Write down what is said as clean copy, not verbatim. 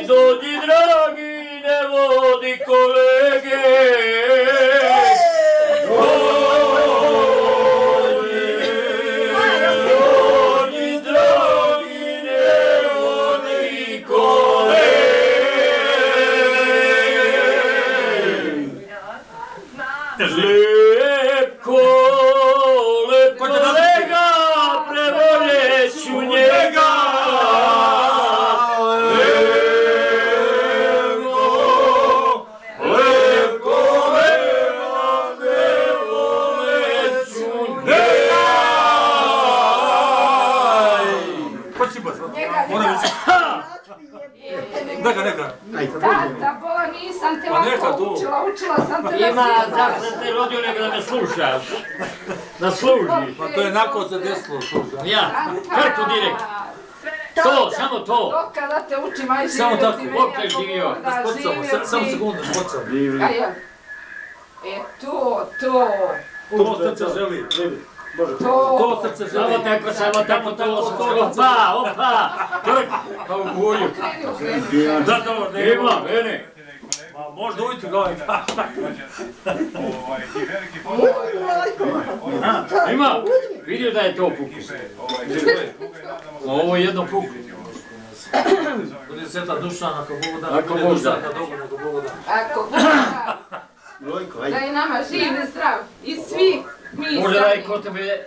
Dođi, dragi, ne vodi kolege. Dođi, dragi, ne vodi kolege. Lepko kolega, prevoljeću njega. Tata, bola nisam te lako učila sam te da Ima, da sam te rodio nego da me slušaš. Da služiš. Pa to je nakon se desilo sluša. Ja, kako direkt. To, samo to. Dok kada te učim, aj živjeti. Samo tako, opet živio. Samo sekundu, spocamo. E, to. To srce želi. To srce želi. Samo tako, opa. Trk, kao u gulju. Da, dobro, nema, mene. Možda ujutru ga ovaj. Ima, vidio da je to puklo. Ovo je jedno puklo. Bude sveta duša, ako Bogu da. Ako Bogu da. Ako Bogu da. Da je nama živ i zdrav. I svi mi Možda da je kod tebe